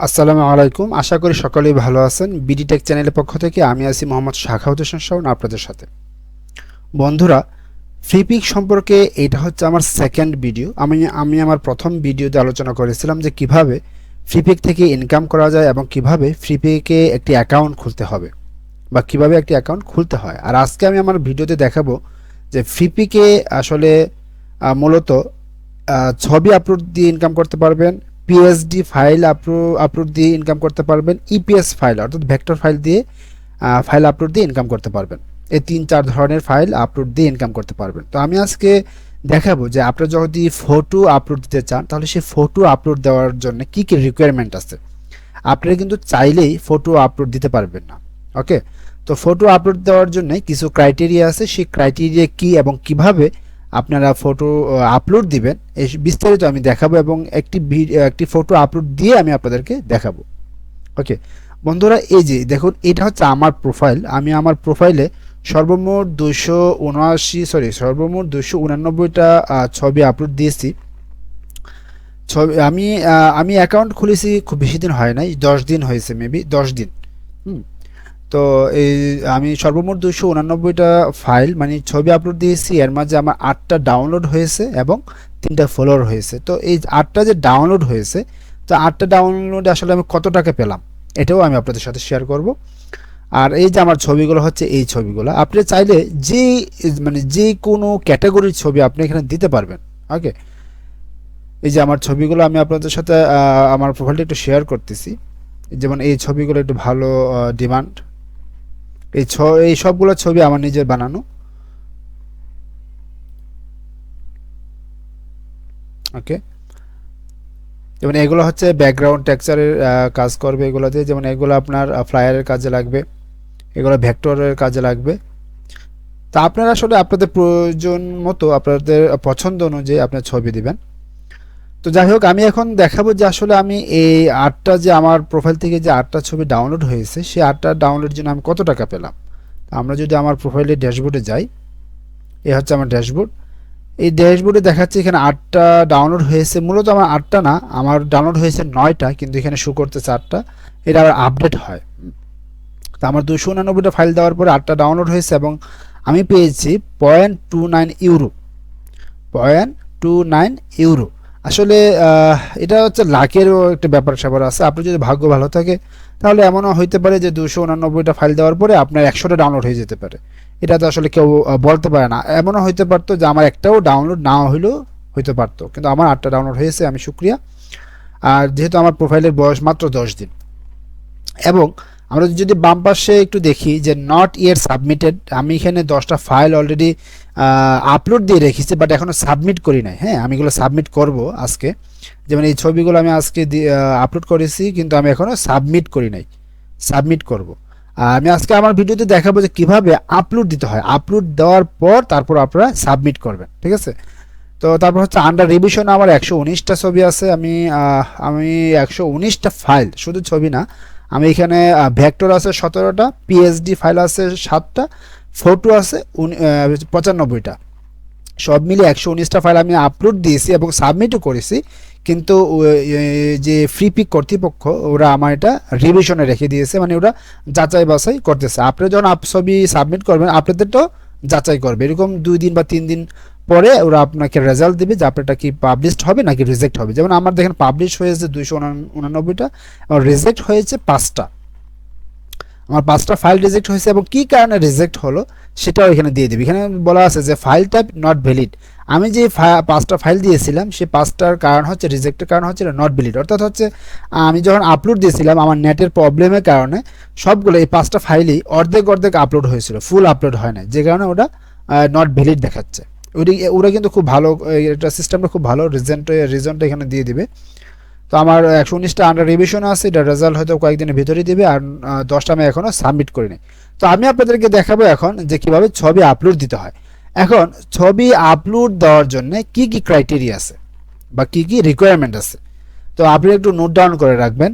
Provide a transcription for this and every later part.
আসসালামু আলাইকুম। আশা করি সকলেই ভালো আছেন। বিডি টেক চ্যানেলের পক্ষ থেকে আমি আছি মোহাম্মদ শাখাওয়াত হোসেন শাওন আপনাদের সাথে। বন্ধুরা, ফ্রিপিক সম্পর্কে এটা হচ্ছে আমার সেকেন্ড ভিডিও। আমি আমার প্রথম ভিডিওতে আলোচনা করেছিলাম যে কিভাবে ফ্রিপিক থেকে ইনকাম করা যায় এবং কিভাবে ফ্রিপিকে একটি অ্যাকাউন্ট খুলতে হবে বা কিভাবে একটি অ্যাকাউন্ট খুলতে হয়। আর আজকে আমি আমার ভিডিওতে দেখাবো যে ফ্রিপিকে আসলে মূলত ছবি আপলোড দিয়ে ইনকাম করতে পারবেন, পিএসডি ফাইল আপলোড দিয়ে ইনকাম করতে পারবেন, ইপিএস ফাইল অর্থাৎ ভেক্টর ফাইল দিয়ে ফাইল আপলোড দিয়ে ইনকাম করতে পারবেন। এই 3-4 ধরনের ফাইল আপলোড দিয়ে ইনকাম করতে পারবেন। তো আমি আজকে দেখাবো যে আপনি যদি ফটো আপলোড দিতে চান তাহলে সেই ফটো আপলোড দেওয়ার জন্য কি কি রিকোয়ারমেন্ট আছে। আপনারা কিন্তু চাইলেই ফটো আপলোড দিতে পারবেন না। ওকে, তো ফটো আপলোড দেওয়ার জন্য কিছু ক্রাইটেরিয়া আছে। সেই ক্রাইটেরিয়া কি এবং কিভাবে আপনারা ফটো আপলোড দিবেন এই বিস্তারিত আমি দেখাবো এবং একটি ফটো আপলোড দিয়ে আমি আপনাদেরকে দেখাবো। ওকে বন্ধুরা, এই যে দেখুন, এটা হচ্ছে আমার প্রোফাইল। আমি আমার প্রোফাইলে সর্বমোট 289টা ছবি আপলোড দিয়েছি। ছবি আমি অ্যাকাউন্ট খুলেছি খুব বেশি দিন হয় নাই, 10 দিন হয়েছে, মেবি 10 দিন। হুম তো এই আমি সর্বমোট 289টা ফাইল মানে ছবি আপলোড দিয়েছি। এর মাঝে আমার 8টা ডাউনলোড হয়েছে এবং 3টা ফলোয়ার হয়েছে। তো এই 8টা যে ডাউনলোড হয়েছে, তো 8টা ডাউনলোডে আসলে আমি কত টাকা পেলাম এটাও আমি আপনাদের সাথে শেয়ার করব। আর এই যে আমার ছবিগুলো হচ্ছে, এই ছবিগুলো আপনি চাইলে যে কোনো ক্যাটাগরির ছবি আপনি এখানে দিতে পারবেন। ওকে, এই যে আমার ছবিগুলো আমি আপনাদের সাথে আমার প্রোফাইলটা একটু শেয়ার করতেছি। যেমন এই ছবিগুলো একটু ভালো ডিমান্ড। এই সবগুলো ছবি আমার নিজের বানানো। ওকে, যেমন এগুলো হচ্ছে ব্যাকগ্রাউন্ড টেক্সচারের কাজ করবে এগুলো দিয়ে। যেমন এগুলো আপনার ফ্লায়ারের কাজে লাগবে, এগুলো ভেক্টরের কাজে লাগবে। তা আপনারা আসলে আপনাদের প্রয়োজন মতো আপনাদের পছন্দ অনুযায়ী আপনার ছবি দিবেন। তো যাই হোক, আমি এখন দেখাবো যে আসলে আমি এই 8টা যে আমার প্রোফাইল থেকে যে 8টা ছবি ডাউনলোড হয়েছে, সেই 8টা ডাউনলোডের জন্য আমি কত টাকা পেলাম। আমরা যদি আমার প্রোফাইলের ড্যাশবোর্ডে যাই, এ হচ্ছে আমার ড্যাশবোর্ড। এই ড্যাশবোর্ডে দেখাচ্ছে এখানে 8টা ডাউনলোড হয়েছে। মূলত আমার 8টা না, আমার ডাউনলোড হয়েছে 9টা, কিন্তু এখানে শো করতেছে 8টা। এটা আবার আপডেট হয়। তো আমার 289টা ফাইল দেওয়ার পরে 8টা ডাউনলোড হয়েছে এবং আমি পেয়েছি 0.29 ইউরো। 0.29 ইউরো। আসলে এটা হচ্ছে লাখেরও একটা ব্যাপার স্যাপার আছে। আপনি যদি ভাগ্য ভালো থাকে তাহলে এমনও হইতে পারে যে 289টা ফাইল দেওয়ার পরে আপনার 100টা ডাউনলোড হয়ে যেতে পারে। এটা তো আসলে কেউ বলতে পারে না। এমনও হইতে পারতো যে আমার একটাও ডাউনলোড না হইলেও হইতে পারতো, কিন্তু আমার 8টা ডাউনলোড হয়েছে, আমি শুক্রিয়া। আর যেহেতু আমার প্রোফাইলের বয়স মাত্র 10 দিন, এবং আমরা যদি বাম পাশে একটু দেখি যে নট ইয়েট সাবমিটেড, আমি এখানে 10টা ফাইল অলরেডি আপলোড দিয়ে রেখেছি, বাট এখনও সাবমিট করি নাই। হ্যাঁ, আমি এগুলো সাবমিট করব আজকে। যেমন এই ছবিগুলো আমি আজকে আপলোড করেছি, কিন্তু আমি এখনও সাবমিট করি নাই, সাবমিট করব। আর আমি আজকে আমার ভিডিওতে দেখাবো যে কিভাবে আপলোড দিতে হয়। আপলোড দেওয়ার পর তারপর আপনারা সাবমিট করবেন, ঠিক আছে। তো তারপর হচ্ছে আন্ডার রিভিশন আমার 119টা ছবি আছে। আমি 119টা ফাইল, শুধু ছবি না, আমি এখানে ভেক্টর আছে 17টা, পিএসডি ফাইল আছে 7টা, ফটো আছে 95টা। সব মিলে 119টা ফাইল আমি আপলোড দিয়েছি এবং সাবমিটও করেছি। কিন্তু যে ফ্রিপিক কর্তৃপক্ষ ওরা আমার এটা রিভিশনে রেখে দিয়েছে, মানে ওরা যাচাই বাছাই করতেছে। আপনি যখন ছবি সাবমিট করবেন আপনাদেরটাও যাচাই করবে। এরকম 2 দিন বা 3 দিন পরে ওরা আপনাকে রেজাল্ট দেবে যে আপনারটা কি পাবলিশড হবে নাকি রিজেক্ট হবে। যেমন আমার দেখেন পাবলিশ হয়েছে 289টা এবং রিজেক্ট হয়েছে 5টা। আমার 5টা ফাইল রিজেক্ট হয়েছে এবং কী কারণে রিজেক্ট হলো সেটাও এখানে দিয়ে দেবে। এখানে বলা আছে যে ফাইল টাইপ নট ভ্যালিড। আমি যে 5টা ফাইল দিয়েছিলাম সেই 5টার কারণ হচ্ছে, রিজেক্টের কারণ হচ্ছে নট ভ্যালিড। অর্থাৎ হচ্ছে আমি যখন আপলোড দিয়েছিলাম আমার নেটের প্রবলেমের কারণে সবগুলো এই 5টা ফাইলই অর্ধেক আপলোড হয়েছিল, ফুল আপলোড হয় না, যে কারণে ওটা নট ভ্যালিড দেখাচ্ছে। ওরা কিন্তু খুব ভালো, এটা সিস্টেমটা খুব ভালো, রিজনটা এখানে দিয়ে দিবে। তো আমার 119টা আন্ডার রিভিশন আছে, এটা রেজাল্ট হয়তো কয়েকদিনের ভিতরেই দেবে। আর 10টা আমি এখনও সাবমিট করিনি। তো আমি আপনাদেরকে দেখাবো এখন যে কিভাবে ছবি আপলোড দিতে হয়। এখন ছবি আপলোড দেওয়ার জন্য কি কি ক্রাইটেরিয়া আছে বা কি কি রিকোয়ারমেন্ট আছে, তো আপনি একটু নোট ডাউন করে রাখবেন।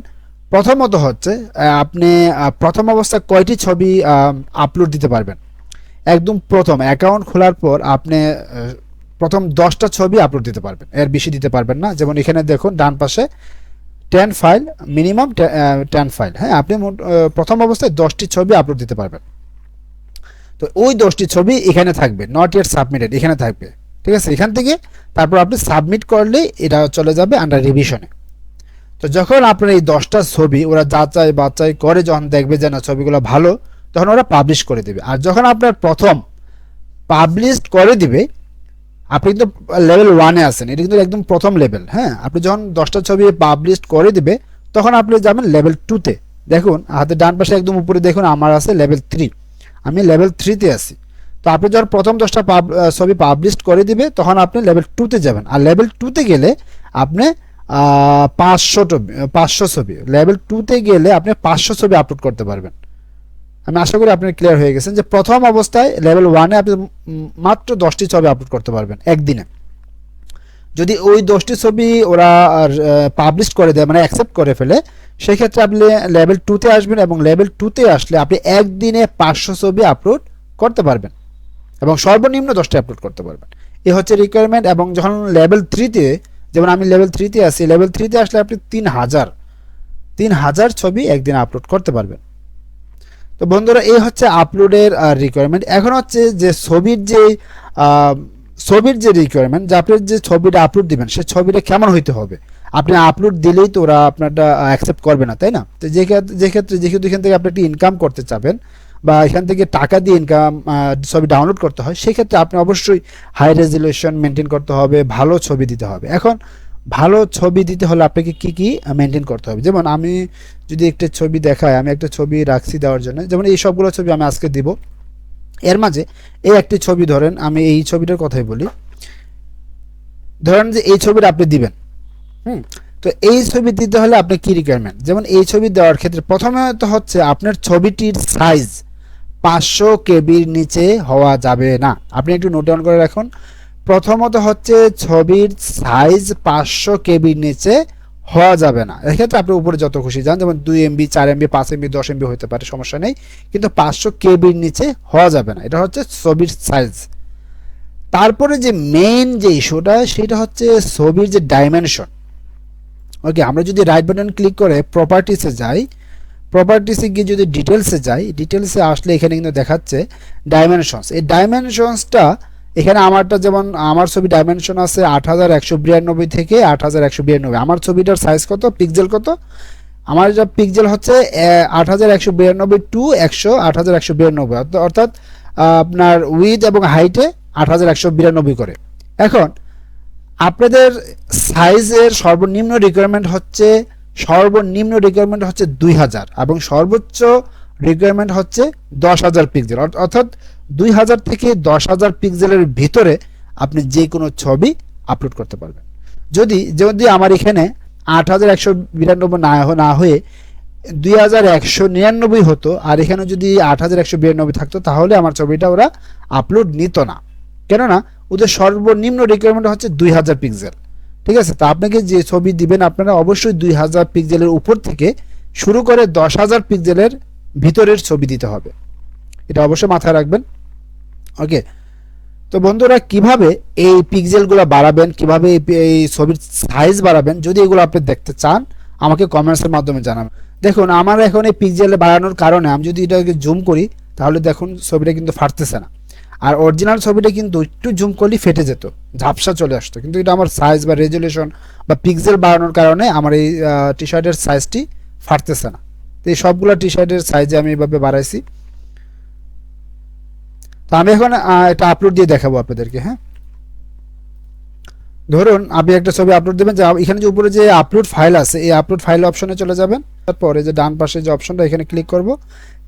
প্রথমত হচ্ছে আপনি প্রথম অবস্থায় কয়টি ছবি আপলোড দিতে পারবেন। একদম প্রথম অ্যাকাউন্ট খোলার পর আপনি প্রথম 10টা ছবি আপলোড দিতে পারবেন, এর বেশি দিতে পারবেন না। যেমন এখানে দেখুন ডান পাশে 10 ফাইল, মিনিমাম 10 ফাইল। হ্যাঁ, আপনি প্রথম অবস্থায় 10টি ছবি আপলোড দিতে পারবেন। তো ওই 10টি ছবি এখানে থাকবে, নট ইয়েট সাবমিটেড এখানে থাকবে, ঠিক আছে। এখান থেকে তারপর আপনি সাবমিট করলে এটা চলে যাবে আন্ডার রিভিশনে। তো যখন আপনার এই 10টা ছবি ওরা যাচাই বাছাই করে যখন দেখবে যে না ছবিগুলো ভালো, তখন ওরা পাবলিশ করে দেবে। আর যখন আপনার প্রথম পাবলিশ করে দিবে, আপনি কিন্তু লেভেল 1-এ আছেন, এটা কিন্তু একদম প্রথম লেভেল। হ্যাঁ, আপনি যখন 10টা ছবি পাবলিশ করে দিবে তখন আপনি যাবেন লেভেল 2-তে। দেখুন হাতের ডান পাশে একদম উপরে দেখুন আমার আছে লেভেল 3, আমি লেভেল 3-তে আছি। তো আপনি যখন প্রথম 10টা ছবি পাবলিশ করে দিবে তখন আপনি লেভেল 2-তে যাবেন। আর লেভেল 2-তে গেলে আপনি 500 ছবি, লেভেল 2-তে গেলে আপনি 500 ছবি আপলোড করতে পারবেন। আমি আশা করি আপনি ক্লিয়ার হয়ে গেছেন যে প্রথম অবস্থায় লেভেল 1-এ আপনি মাত্র 10টি ছবি আপলোড করতে পারবেন একদিনে। যদি ওই 10টি ছবি ওরা পাবলিশ করে দেয়, মানে অ্যাকসেপ্ট করে ফেলে, সেক্ষেত্রে আপনি লেভেল 2-তে আসবেন এবং লেভেল 2-তে আসলে আপনি একদিনে 500 ছবি আপলোড করতে পারবেন এবং সর্বনিম্ন 10টি আপলোড করতে পারবেন। এই হচ্ছে রিকোয়ারমেন্ট। এবং যখন লেভেল 3-তে, যেমন আমি লেভেল 3-তে আছি, লেভেল 3-তে আসলে আপনি 3000 ছবি একদিনে আপলোড করতে পারবেন। তো বন্ধুরা এই হচ্ছে আপলোডের রিকোয়ারমেন্ট। এখন হচ্ছে যে ছবির যে রিকোয়ারমেন্ট, যে আপনি যে ছবিটা আপলোড দিবেন সেই ছবিটা কেমন হইতে হবে। আপনি আপলোড দিলেই তো ওরা আপনারটা অ্যাকসেপ্ট করবে না, তাই না? তো যে ক্ষেত্রে যেহেতু এখান থেকে আপনি একটি ইনকাম করতে চাবেন বা এখান থেকে টাকা দিয়ে ইনকাম ছবি ডাউনলোড করতে হয়, সেক্ষেত্রে আপনি অবশ্যই হাই রেজলিউশন মেনটেন করতে হবে, ভালো ছবি দিতে হবে। এখন ভালো ছবি দিতে হলে আপনাকে কি কি মেনটেন করতে হবে, যেমন আমি যদি একটা ছবি দেখাই, আমি একটা ছবি রাখছি দেওয়ার জন্য, যেমন এই সবগুলো ছবি আমি আজকে দিব। এর মাঝে এই একটি ছবি ধরেন, আমি এই ছবিটার কথাই বলি, ধরেন যে এই ছবিটা আপনি দিবেন। তো এই ছবি দিতে হলে আপনার কি রিকোয়ারমেন্ট, যেমন এই ছবি দেওয়ার ক্ষেত্রে প্রথমে তো হচ্ছে আপনার ছবিটির সাইজ 500 কেবির নিচে হওয়া যাবে না। আপনি একটু নোট ডাউন করে রাখুন। প্রথমত হচ্ছে ছবির সাইজ 500 কেবির নিচে হওয়া যাবে না। এক্ষেত্রে আপনি উপরে যত খুশি যান, যেমন 2 MB 4 MB 5 MB 10 MB হতে পারে, সমস্যা নেই, কিন্তু 500 কেবির নিচে হওয়া যাবে না। এটা হচ্ছে ছবির সাইজ। তারপরে যে মেইন যে ইস্যুটা, সেটা হচ্ছে ছবির যে ডাইমেনশন। ওকে, আমরা যদি রাইট বাটন ক্লিক করে প্রপার্টিসে যাই, প্রপার্টিসে গিয়ে যদি ডিটেলসে যাই, ডিটেলসে আসলে এখানে কিন্তু দেখাচ্ছে ডাইমেনশনস। এই ডাইমেনশনসটা এখানে আমারটা, যেমন আমার ছবি ডাইমেনশন আছে 8192 থেকে 8192। আমার ছবিটার সাইজ কত, পিক্সেল কত, আমার যা পিক্সেল হচ্ছে 8192 টু 8192, অর্থাৎ আপনার উইথ এবং হাইটে 8192 করে। এখন আপনাদের সাইজের সর্বনিম্ন রিকোয়ারমেন্ট হচ্ছে 2000 এবং সর্বোচ্চ রিকোয়ারমেন্ট হচ্ছে 10,000 পিক্সেল, অর্থাৎ 2000 থেকে 10,000 পিক্সেলের ভিতরে আপনি যে কোনো ছবি আপলোড করতে পারবেন। যদি আমার এখানে 8192 না হয়ে 2199 হতো, আর এখানে যদি 8192 থাকতো, তাহলে আমার ছবিটা ওরা আপলোড নিত না। কেননা ওদের সর্বনিম্ন রিকোয়ারমেন্ট হচ্ছে 2000 পিক্সেল। ঠিক আছে, তা আপনাকে যে ছবি দিবেন আপনারা অবশ্যই 2000 পিক্সেলের উপর থেকে শুরু করে 10,000 পিক্সেলের ভিতরের ছবি দিতে হবে, এটা অবশ্যই মাথায় রাখবেন। ওকে, তো বন্ধুরা কিভাবে এই পিক্সেলগুলো বাড়াবেন, কিভাবে এই ছবির সাইজ বাড়াবেন, যদি এগুলো আপনি দেখতে চান আমাকে কমেন্টসের মাধ্যমে জানাবেন। দেখুন আমার এখন এই পিক্সেল বাড়ানোর কারণে আমি যদি এটাকে জুম করি, তাহলে দেখুন ছবিটা কিন্তু ফাটতেছে না। আর অরিজিনাল ছবিটা কিন্তু একটু জুম করলে ফেটে যেত, ঝাপসা চলে আসতো, কিন্তু এটা আমার সাইজ বা রেজলিউশন বা পিক্সেল বাড়ানোর কারণে আমার এই টি শার্টের সাইজটি ফাটতেছে না। তো এই সবগুলো টি শার্টের সাইজে আমি এভাবে বাড়াইছি। তো আমি এখন এটা আপলোড দিয়ে দেখাবো আপনাদেরকে। হ্যাঁ, ধরুন আপনি একটা ছবি আপলোড দেবেন, যে এখানে যে উপরে যে আপলোড ফাইল আছে, এই আপলোড ফাইল অপশনে চলে যাবেন। তারপরে যে ডান পাশে যে অপশনটা, এখানে ক্লিক করব।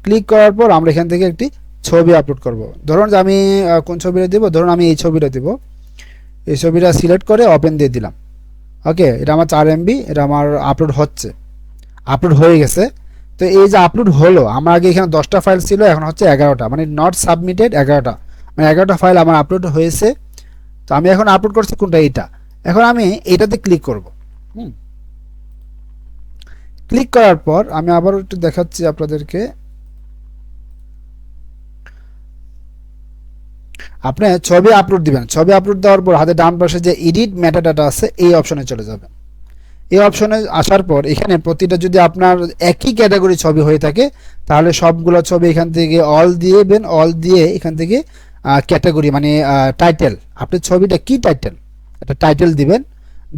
ক্লিক করার পর আমরা এখান থেকে একটি ছবি আপলোড করব। ধরুন যে আমি কোন ছবিটা দেব, ধরুন আমি এই ছবিটা দেব। এই ছবিটা সিলেক্ট করে ওপেন দিয়ে দিলাম। ওকে, এটা আমার 4 MB, এটা আমার আপলোড হয়ে গেছে। তো এই যে আপলোড হলো, আমার আগে এখানে 10টা ফাইল ছিল, এখন হচ্ছে 11টা, মানে নট সাবমিটেড 11টা, মানে 11টা ফাইল আমার আপলোড হয়েছে। তো আমি এখন আপলোড করছি কোনটা, এইটা। এখন আমি এটাতে ক্লিক করব। ক্লিক করার পর আমি আবার একটু দেখাচ্ছি আপনাদেরকে। আপনি ছবি আপলোড দিবেন, ছবি আপলোড দেওয়ার পর হাতে ডান পাশে যে এডিট মেটাডাটা আছে, এই অপশনে চলে যাবেন। এই অপশনে আসার পর এখানে প্রতিটা যদি আপনার একই ক্যাটাগরি ছবি হয়ে থাকে তাহলে সবগুলো ছবি এখান থেকে অল দিয়েবেন, অল দিয়ে এখান থেকে ক্যাটাগরি মানে টাইটেল, আপনার ছবিটা কি টাইটেল, একটা টাইটেল দিবেন।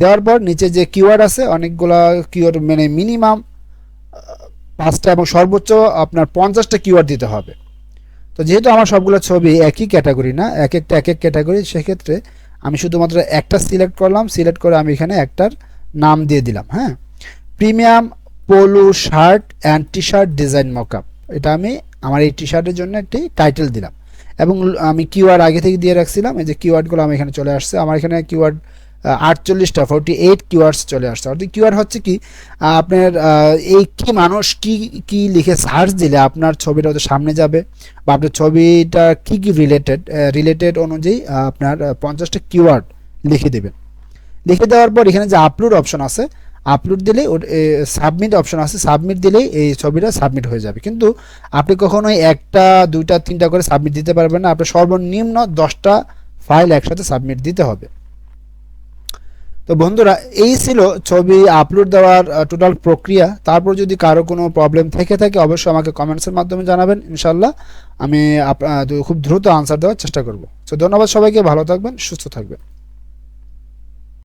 দেওয়ার পর নিচে যে কিওয়ার্ড আছে অনেকগুলো কিওয়ার্ড, মানে মিনিমাম 5টা এবং সর্বোচ্চ আপনার 50টা কিওয়ার্ড দিতে হবে। তো যেহেতু আমার সবগুলো ছবি একই ক্যাটাগরি না, এক একটা এক এক ক্যাটাগরি, সেক্ষেত্রে আমি শুধুমাত্র একটা সিলেক্ট করলাম, সিলেক্ট করে আমি এখানে একটার নাম দিয়ে দিলাম। হ্যাঁ, premium polo shirt and T shirt design mockup, এটা আমি আমার এই টি শার্টের জন্য একটি টাইটেল দিলাম। এবং আমি কিওয়ার্ড আগে থেকে দিয়ে রাখছিলাম, এই যে কিওয়ার্ডগুলো আমি এখানে চলে আসছে, আমার এখানে কিওয়ার্ড 48টা 48 কিওয়ার্ডস চলে আসছে। অর্থাৎ কিওয়ার্ড হচ্ছে কি, আপনার এই কি মানুষ কি কি লিখে সার্চ দিলে আপনার ছবিটা ওদের সামনে যাবে, বা আপনার ছবিটা কি কি রিলেটেড অনুযায়ী আপনার 50টা কিওয়ার্ড লিখে দেবেন। লিখে দেওয়ার পর এখানে যে আপলোড অপশন আছে, আপলোড দিলেই সাবমিট অপশন আছে, সাবমিট দিলেই এই ছবিটা সাবমিট হয়ে যাবে। কিন্তু আপনি কখনোই 1টা 2টা 3টা করে সাবমিট দিতে পারবেন না, আপনার সর্বনিম্ন 10টা ফাইল একসাথে সাবমিট দিতে হবে। তো বন্ধুরা, এই ছিল ছবি আপলোড দেওয়ার টোটাল প্রক্রিয়া। তারপর যদি কারো কোনো প্রবলেম থেকে থাকে অবশ্যই আমাকে কমেন্টসের মাধ্যমে জানাবেন, ইনশাল্লাহ আমি খুব দ্রুত আনসার দেওয়ার চেষ্টা করব। তো ধন্যবাদ সবাইকে, ভালো থাকবেন, সুস্থ থাকবেন।